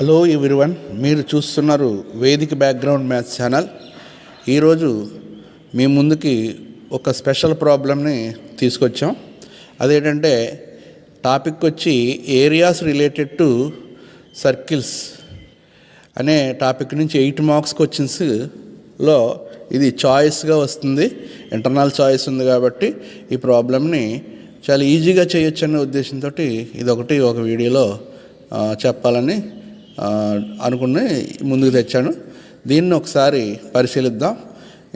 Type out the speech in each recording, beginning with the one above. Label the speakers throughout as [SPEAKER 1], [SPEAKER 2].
[SPEAKER 1] Hello everyone, మీరు చూస్తున్నారు వేదిక బ్యాక్గ్రౌండ్ మ్యాథ్స్ ఛానల్. ఈరోజు మీ ముందుకి ఒక స్పెషల్ ప్రాబ్లమ్ని తీసుకొచ్చాం. అదేంటంటే టాపిక్ వచ్చి ఏరియాస్ రిలేటెడ్ టు సర్కిల్స్ అనే టాపిక్ నుంచి 8 మార్క్స్ క్వశ్చన్స్లో ఇది చాయిస్గా వస్తుంది. ఇంటర్నల్ చాయిస్ ఉంది కాబట్టి ఈ ప్రాబ్లమ్ని చాలా ఈజీగా చేయొచ్చు అనే ఉద్దేశంతో ఇదొకటి ఒక వీడియోలో చెప్పాలని అనుకుని ముందుకు తెచ్చాను. దీన్ని ఒకసారి పరిశీలిద్దాం.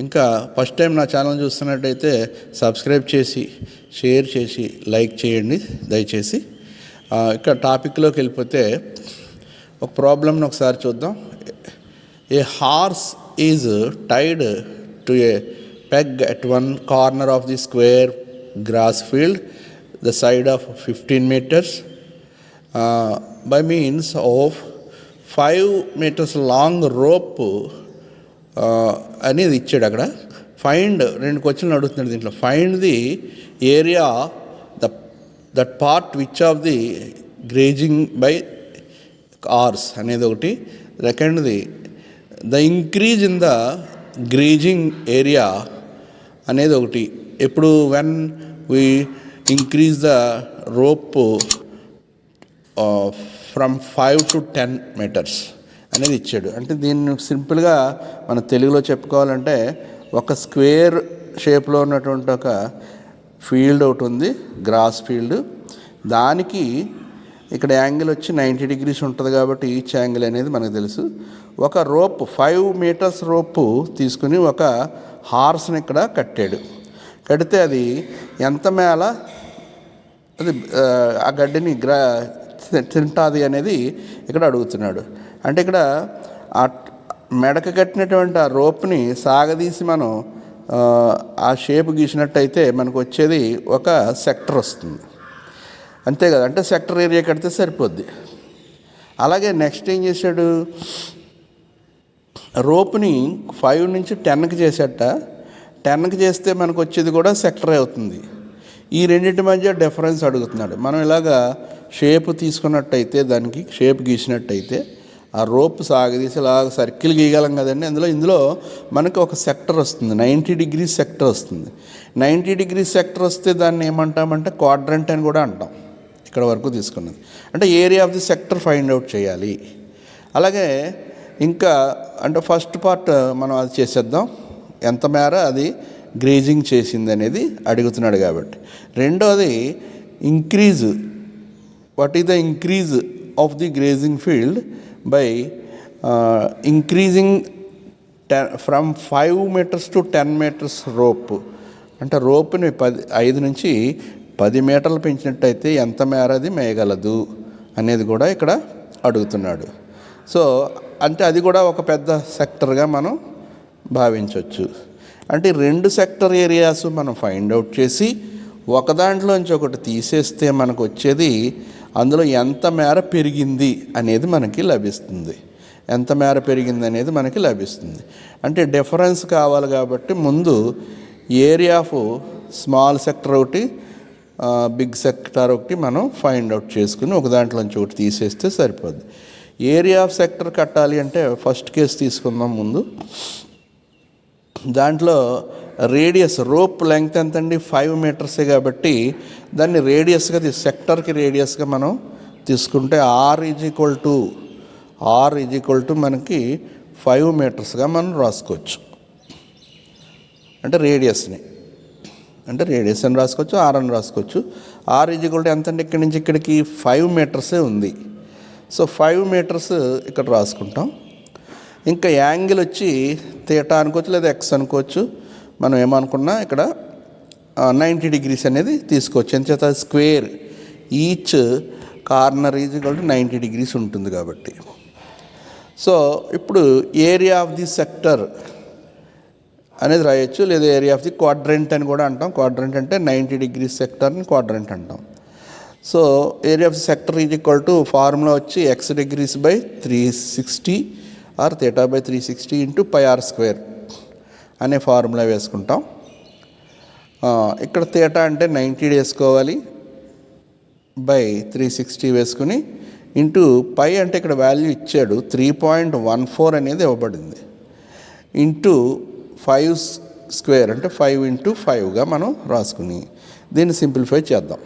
[SPEAKER 1] ఇంకా ఫస్ట్ టైం నా ఛానల్ చూస్తున్నట్టయితే సబ్స్క్రైబ్ చేసి, షేర్ చేసి, లైక్ చేయండి దయచేసి. ఇక్కడ టాపిక్లోకి వెళ్ళిపోతే ఒక ప్రాబ్లమ్ని ఒకసారి చూద్దాం. A horse is tied to a peg at one corner of the square grass field the side of 15 meters by means of 5 meters long rope అనేది ఇచ్చాడు. అక్కడ ఫైండ్ 2 క్వశ్చన్లు అడుగుతున్నాడు. దీంట్లో find the area that part which of the grazing by horse అనేది ఒకటి. సెకండ్ది the increase in the grazing area అనేది ఒకటి. ఎప్పుడు when we increase the rope from 5 to 10 meters అనేది ఇచ్చాడు. అంటే దీన్ని సింపుల్గా మన తెలుగులో చెప్పుకోవాలంటే ఒక స్క్వేర్ షేప్లో ఉన్నటువంటి ఒక ఫీల్డ్ ఒకటి ఉంది, గ్రాస్ ఫీల్డ్. దానికి ఇక్కడ యాంగిల్ వచ్చి 90 degrees ఉంటుంది కాబట్టి ఈచ్ యాంగిల్ అనేది మనకు తెలుసు. ఒక రోప్ 5 meters రోపు తీసుకుని ఒక హార్స్ని ఇక్కడ కట్టాడు. కడితే అది ఎంత మేళ అది ఆ గడ్డిని తింటుంది అనేది ఇక్కడ అడుగుతున్నాడు. అంటే ఇక్కడ ఆ మెడక కట్టినటువంటి ఆ రోప్ని సాగదీసి మనం ఆ షేప్ గీసినట్టయితే మనకు వచ్చేది ఒక సెక్టర్ వస్తుంది. అంతే కదా, అంటే సెక్టర్ ఏరియా కడితే సరిపోద్ది. అలాగే నెక్స్ట్ ఏం చేశాడు, రోప్ని 5 నుంచి 10కి చేసేట. 10కి చేస్తే మనకు వచ్చేది కూడా సెక్టరే అవుతుంది. ఈ రెండింటి మధ్య డిఫరెన్స్ అడుగుతున్నాడు. మనం ఇలాగా షేప్ తీసుకున్నట్టయితే, దానికి షేప్ గీసినట్టయితే ఆ రోప్ సాగదీసి ఇలాగ సర్కిల్ గీయగలం కదండి. ఇందులో మనకు ఒక సెక్టర్ వస్తుంది, 90 degrees సెక్టర్ వస్తుంది. 90 degrees సెక్టర్ వస్తే దాన్ని ఏమంటామంటే క్వాడ్రంట్ అని కూడా అంటాం. ఇక్కడ వరకు తీసుకున్నది అంటే area of the sector find out చేయాలి. అలాగే ఇంకా అంటే ఫస్ట్ పార్ట్ మనం అది చేసేద్దాం, ఎంత మేర అది గ్రేజింగ్ చేసింది అనేది అడుగుతున్నాడు కాబట్టి. రెండోది increase, what is the increase of the grazing field by increasing from 5 meters to 10 meters rope. అంటే రోప్ని 5 నుంచి 10 meterలు పెంచినట్టయితే ఎంత మేర అది మేయగలదు అనేది కూడా ఇక్కడ అడుగుతున్నాడు. సో అంటే అది కూడా ఒక పెద్ద సెక్టర్గా మనం భావించవచ్చు. అంటే 2 సెక్టర్ ఏరియాస్ మనం ఫైండ్ అవుట్ చేసి ఒక దాంట్లోంచి ఒకటి తీసేస్తే మనకు వచ్చేది అందులో ఎంత మేర పెరిగింది అనేది మనకి లభిస్తుంది. ఎంత మేర పెరిగింది అనేది మనకి లభిస్తుంది. అంటే డిఫరెన్స్ కావాలి కాబట్టి ముందు ఏరియా ఆఫ్ స్మాల్ సెక్టర్ ఒకటి, బిగ్ సెక్టర్ ఒకటి మనం ఫైండ్ అవుట్ చేసుకుని ఒక దాంట్లోంచి ఒకటి తీసేస్తే సరిపోద్ది. ఏరియా ఆఫ్ సెక్టర్ కట్టాలి అంటే ఫస్ట్ కేసు తీసుకుందాం. ముందు దాంట్లో రేడియస్, రోప్ లెంగ్త్ ఎంత అండి, 5 meters కాబట్టి దాన్ని రేడియస్గా సెక్టర్కి రేడియస్గా మనం తీసుకుంటే ఆర్ ఈజ్ ఈక్వల్ టు మనకి 5 metersగా మనం రాసుకోవచ్చు. అంటే రేడియస్ని రేడియస్ అని రాసుకోవచ్చు, ఆర్ అని రాసుకోవచ్చు. ఆర్ ఈజ్ ఈక్వల్ టు ఎంత అంటే ఇక్కడి నుంచి ఇక్కడికి 5 meters ఉంది. సో 5 meters ఇక్కడ రాసుకుంటాం. ఇంకా యాంగిల్ వచ్చి థీటా అనుకోవచ్చు లేదా ఎక్స్ అనుకోవచ్చు. మనం ఏమనుకున్నా ఇక్కడ 90 degrees అనేది తీసుకోవచ్చు. ఎంచేత square each corner is equal to 90 degrees ఉంటుంది కాబట్టి. సో ఇప్పుడు ఏరియా ఆఫ్ ది సెక్టర్ అనేది రాయొచ్చు, లేదా ఏరియా ఆఫ్ ది క్వాడ్రంట్ అని కూడా అంటాం. క్వాడ్రంట్ అంటే 90 degrees సెక్టర్ని క్వాడ్రంట్ అంటాం. So area of the sector is equal to formula వచ్చి x degrees by 360 or theta by 360 into pi r square అనే ఫార్ములా వేసుకుంటాం. ఇక్కడ థీటా అంటే 90 వేసుకోవాలి, బై 360 వేసుకుని ఇంటూ పై అంటే ఇక్కడ వాల్యూ ఇచ్చాడు 3.14 అనేది ఇవ్వబడింది, ఇంటూ 5 స్క్వేర్ అంటే 5 ఇంటూ 5గా మనం రాసుకుని దీన్ని సింప్లిఫై చేద్దాం.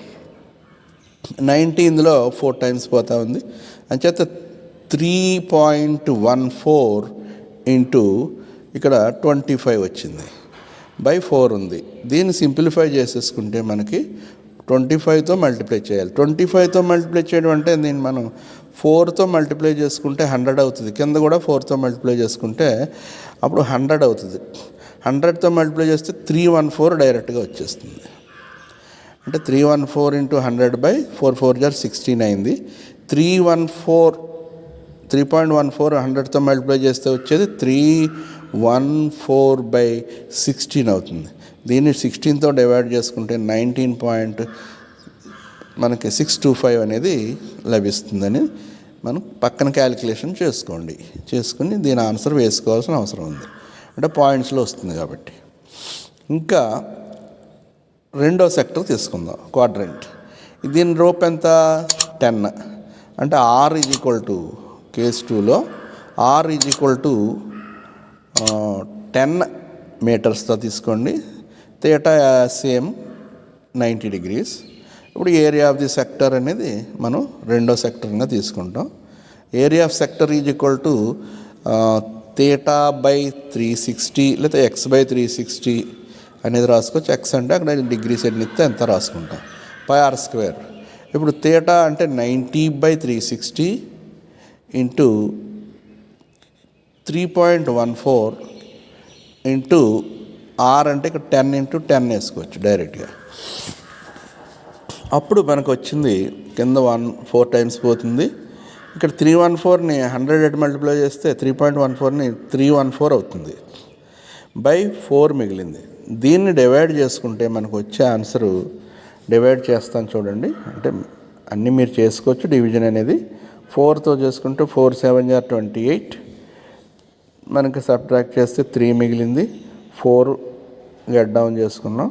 [SPEAKER 1] 90 ఇందులో 4 టైమ్స్ పోతా ఉంది, అంచేత 3.14 ఇంటూ ఇక్కడ 25 వచ్చింది, బై 4 ఉంది. దీన్ని సింప్లిఫై చేసేసుకుంటే మనకి 25తో మల్టిప్లై చేయాలి. 25తో మల్టిప్లై చేయడం అంటే దీన్ని మనం 4తో మల్టిప్లై చేసుకుంటే 100 అవుతుంది, కింద కూడా 4తో మల్టిప్లై చేసుకుంటే అప్పుడు 100 అవుతుంది. 100తో మల్టిప్లై చేస్తే 314 డైరెక్ట్గా వచ్చేస్తుంది. అంటే 314 ఇంటూ 100 బై 4 4 జార్ 16 అయింది. 3.14 100తో మల్టిప్లై చేస్తే వచ్చేది 314 బై 16 అవుతుంది. దీన్ని 16తో డివైడ్ చేసుకుంటే 19.625 అనేది లభిస్తుందని మనం పక్కన క్యాలిక్యులేషన్ చేసుకుని దీని ఆన్సర్ వేసుకోవాల్సిన అవసరం ఉంది, అంటే పాయింట్స్లో వస్తుంది కాబట్టి. ఇంకా రెండో సెక్టర్ తీసుకుందాం, క్వాడ్రంట్. దీని రూప్ ఎంత 10, అంటే R is equal to case 2లో R ఈజ్ ఈక్వల్ టు 10 మీటర్స్తో తీసుకోండి. Theta same 90 degrees. ఇప్పుడు ఏరియా ఆఫ్ ది సెక్టర్ అనేది మనం రెండో సెక్టర్గా తీసుకుంటాం. Area of sector is equal to theta by 360 లేదా ఎక్స్ బై 360 అనేది రాసుకోవచ్చు. ఎక్స్ అంటే అక్కడ డిగ్రీస్ ఎన్ని ఇస్తే ఎంత రాసుకుంటాం, పై ఆర్ స్క్వేర్. ఇప్పుడు థీటా అంటే 90/360 ఇంటూ 3.14 ఇంటూ ఆర్ అంటే ఇక్కడ 10 ఇంటూ 10 వేసుకోవచ్చు డైరెక్ట్గా. అప్పుడు మనకు వచ్చింది కింద 4 టైమ్స్ పోతుంది. ఇక్కడ 314ని 100 మల్టిప్లై చేస్తే 3.14ని 314 అవుతుంది, బై 4 మిగిలింది. దీన్ని డివైడ్ చేసుకుంటే మనకు వచ్చే ఆన్సరు, డివైడ్ చేస్తాను చూడండి, అంటే అన్నీ మీరు చేసుకోవచ్చు డివిజన్ అనేది. 4తో చేసుకుంటే 4 7 జార్ 28, మనకి సబ్ట్రాక్ట్ చేస్తే 3 మిగిలింది. 4 గెట్ డౌన్ చేసుకున్నాం,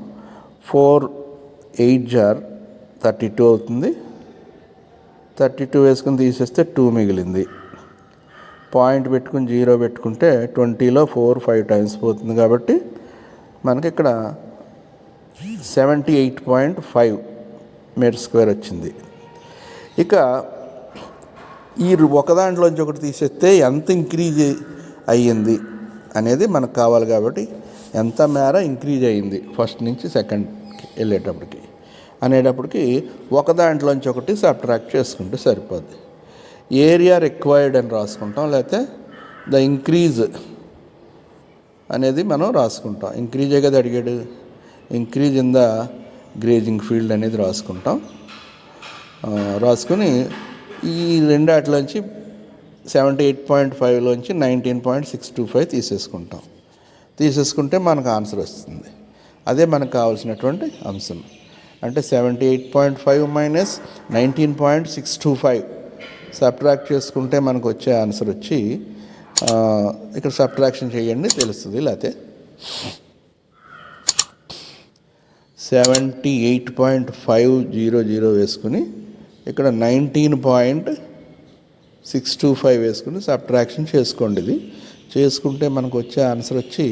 [SPEAKER 1] 4 8 జార్ 32 అవుతుంది. 32 వేసుకుని తీసేస్తే 2 మిగిలింది. పాయింట్ పెట్టుకుని 0 పెట్టుకుంటే 20లో 4 5 టైమ్స్ పోతుంది కాబట్టి మనకి ఇక్కడ 78.5 మీటర్ స్క్వేర్ వచ్చింది. ఇక ఈ ఒక దాంట్లోంచి ఒకటి తీసేస్తే ఎంత ఇంక్రీజ్ అయ్యింది అనేది మనకు కావాలి కాబట్టి ఎంత మేర ఇంక్రీజ్ అయ్యింది ఫస్ట్ నుంచి సెకండ్కి వెళ్ళేటప్పటికి అనేటప్పటికి ఒక దాంట్లోంచి ఒకటి సబ్ట్రాక్ట్ చేసుకుంటే సరిపోద్ది. ఏరియా రిక్వైర్డ్ అని రాసుకుంటాం, లేకపోతే ద ఇంక్రీజ్ అనేది మనం రాసుకుంటాం. ఇంక్రీజే కదా అడిగాడు, increase in the grazing field అనేది రాసుకుంటాం. రాసుకుని ఈ రెండాట్లోంచి 78.5లోంచి 19.625 తీసేసుకుంటే మనకు ఆన్సర్ వస్తుంది. అదే మనకు కావాల్సినటువంటి అంశం. అంటే 78.5 మైనస్ 19.625 సబ్ట్రాక్ట్ చేసుకుంటే మనకు వచ్చే ఆన్సర్ వచ్చి, ఇక్కడ సబ్ట్రాక్షన్ చేయండి తెలుస్తుంది, లేకపోతే 78.500 వేసుకుని ఇక్కడ 19.625 వేసుకుని సబ్ట్రాక్షన్ చేసుకోండి. ఇది చేసుకుంటే మనకు వచ్చే ఆన్సర్ వచ్చి,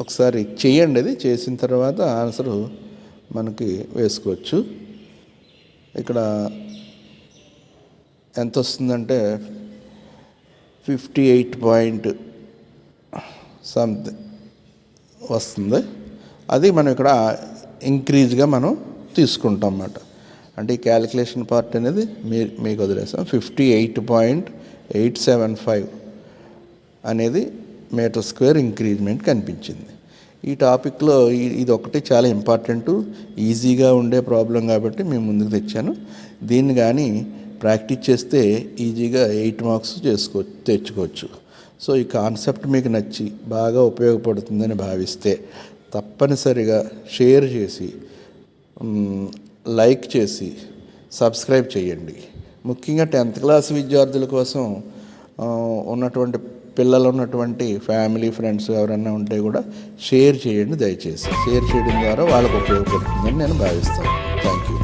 [SPEAKER 1] ఒకసారి చేయండి, అది చేసిన తర్వాత ఆన్సరు మనకి వేసుకోవచ్చు. ఇక్కడ ఎంత వస్తుందంటే 58 సంథింగ్ వస్తుంది. అది మనం ఇక్కడ ఇంక్రీజ్గా మనం తీసుకుంటాం అన్నమాట. అంటే ఈ క్యాలిక్యులేషన్ పార్ట్ అనేది మీకు వదిలేసాం. 58.875 అనేది మీటర్ స్క్వేర్ ఇంక్రీజ్మెంట్ కనిపించింది. ఈ టాపిక్లో ఇది ఒకటి చాలా ఇంపార్టెంట్, ఈజీగా ఉండే ప్రాబ్లం కాబట్టి మేము ముందుకు తెచ్చాను. దీన్ని కానీ ప్రాక్టీస్ చేస్తే ఈజీగా 8 మార్క్స్ తెచ్చుకోవచ్చు. సో ఈ కాన్సెప్ట్ మీకు నచ్చి బాగా ఉపయోగపడుతుందని భావిస్తే తప్పనిసరిగా షేర్ చేసి, లైక్ చేసి, సబ్స్క్రైబ్ చేయండి. ముఖ్యంగా 10th క్లాస్ విద్యార్థుల కోసం ఉన్నటువంటి పిల్లలు ఉన్నటువంటి ఫ్యామిలీ ఫ్రెండ్స్ ఎవరైనా ఉంటే కూడా షేర్ చేయండి దయచేసి. షేర్ చేయడం ద్వారా వాళ్ళకు ఉపయోగపడుతుందని నేను భావిస్తాను. Thank you.